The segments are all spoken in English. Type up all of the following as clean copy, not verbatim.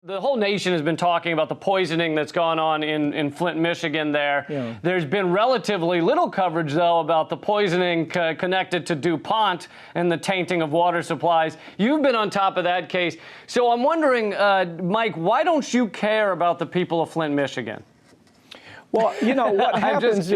The whole nation has been talking about the poisoning that's gone on in Flint, Michigan there. Yeah. There's been relatively little coverage, though, about the poisoning connected to DuPont and the tainting of water supplies. You've been on top of that case. So I'm wondering, Mike, why don't you care about the people of Flint, Michigan? Well, you know what happens.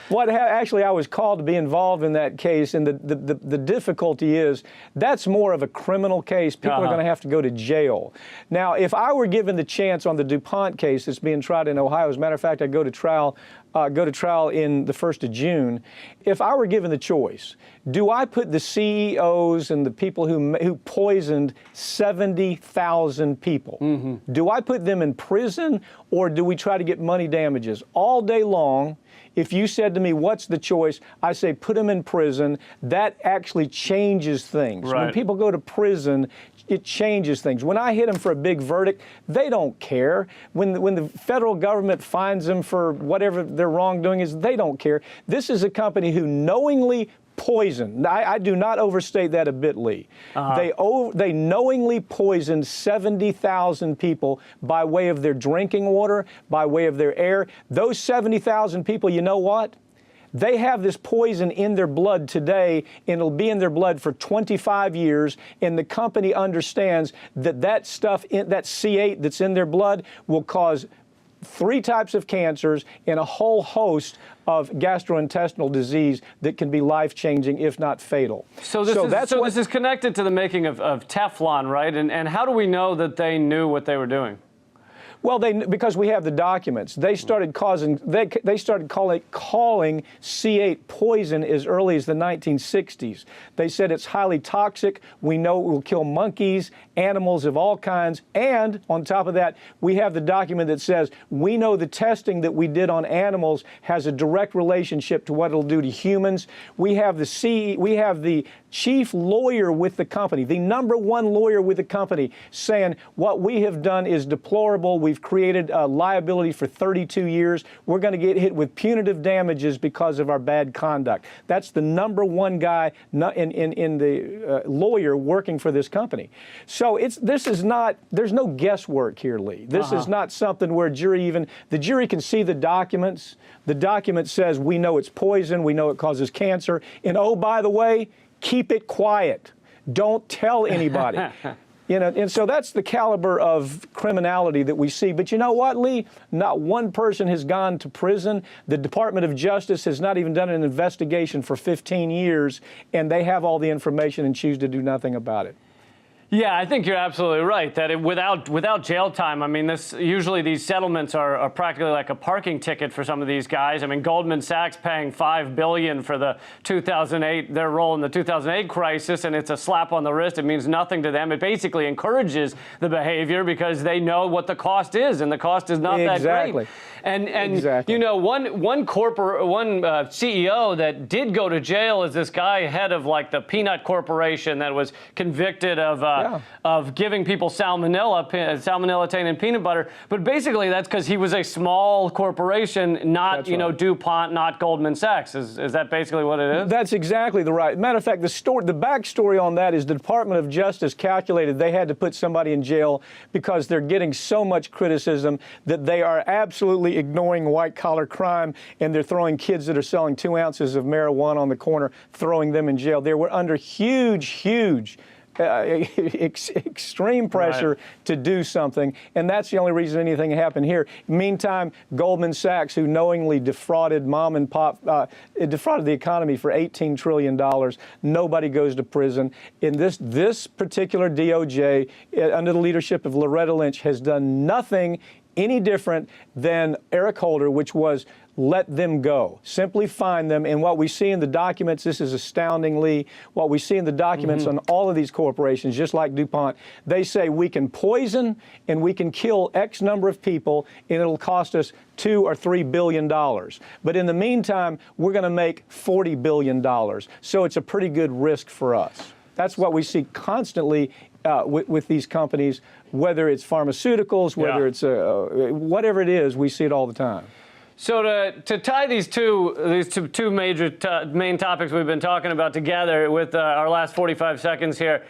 Actually, I was called to be involved in that case, and the difficulty is that's more of a criminal case. People are going to have to go to jail. Now, if I were given the chance on the DuPont case that's being tried in Ohio, as a matter of fact, I go to trial in the 1st of June. If I were given the choice, do I put the CEOs and the people who poisoned 70,000 people, do I put them in prison, or do we try to get money damages? All day long, if you said to me, what's the choice? I say, put them in prison. That actually changes things. Right. When people go to prison, it changes things. When I hit them for a big verdict, they don't care. When the federal government finds them for whatever their wrongdoing is, they don't care. This is a company who knowingly poisoned. I do not overstate that a bit, Lee. They knowingly poisoned 70,000 people by way of their drinking water, by way of their air. Those 70,000 people, you know what? They have this poison in their blood today, and it'll be in their blood for 25 years, and the company understands that that stuff, that C8 that's in their blood, will cause 3 types of cancers and a whole host of gastrointestinal disease that can be life-changing, if not fatal. So this is connected to the making of Teflon, right? And how do we know that they knew what they were doing? Well, because we have the documents. They started calling C8 poison as early as the 1960s. They said it's highly toxic. We know it will kill monkeys, animals of all kinds, and on top of that, we have the document that says we know the testing that we did on animals has a direct relationship to what it'll do to humans. We have the chief lawyer with the company, the #1 lawyer with the company, saying what we have done is deplorable. We've created a liability for 32 years. We're going to get hit with punitive damages because of our bad conduct. That's the #1 guy in the lawyer working for this company. So there's no guesswork here, Lee. This is not something where the jury can see the documents. The document says we know it's poison, we know it causes cancer, and oh, by the way, keep it quiet. Don't tell anybody. You know, and so that's the caliber of criminality that we see. But you know what, Lee? Not one person has gone to prison. The Department of Justice has not even done an investigation for 15 years, and they have all the information and choose to do nothing about it. Yeah, I think you're absolutely right that without jail time, I mean, usually these settlements are practically like a parking ticket for some of these guys. I mean, Goldman Sachs paying $5 billion for their role in the 2008 crisis, and it's a slap on the wrist. It means nothing to them. It basically encourages the behavior because they know what the cost is, and the cost is not that great. And you know, one CEO that did go to jail is this guy, head of like the Peanut Corporation, that was convicted of giving people salmonella tainted peanut butter. But basically, that's because he was a small corporation, not DuPont, not Goldman Sachs. Is that basically what it is? That's exactly the right. Matter of fact, the backstory on that is the Department of Justice calculated they had to put somebody in jail because they're getting so much criticism that they are absolutely ignoring white-collar crime, and they're throwing kids that are selling 2 ounces of marijuana on the corner, throwing them in jail. They were under huge extreme pressure to do something, and that's the only reason anything happened here. Meantime, Goldman Sachs, who knowingly defrauded mom and pop, defrauded the economy for $18 trillion, nobody goes to prison. In this particular DOJ, under the leadership of Loretta Lynch, has done nothing any different than Eric Holder, which was let them go. Simply find them. And what we see in the documents, this is astoundingly, what we see in the documents on all of these corporations, just like DuPont, they say we can poison and we can kill X number of people and it'll cost us $2 or $3 billion. But in the meantime, we're going to make $40 billion. So it's a pretty good risk for us. That's what we see constantly with these companies, whether it's pharmaceuticals, whether it's whatever it is, we see it all the time. So to tie these two major main topics we've been talking about together with our last 45 seconds here,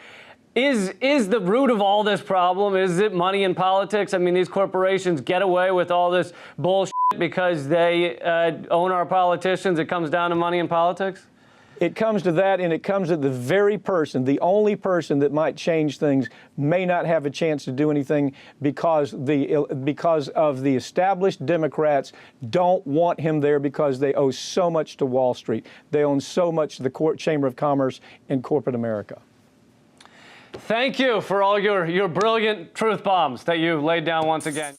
Is the root of all this problem, is it money in politics? I mean, these corporations get away with all this bullshit because they own our politicians. It comes down to money in politics? It comes to that, and it comes to the very person, the only person that might change things, may not have a chance to do anything because of the established Democrats don't want him there because they owe so much to Wall Street. They own so much to the Chamber of Commerce and corporate America. Thank you for all your brilliant truth bombs that you laid down once again.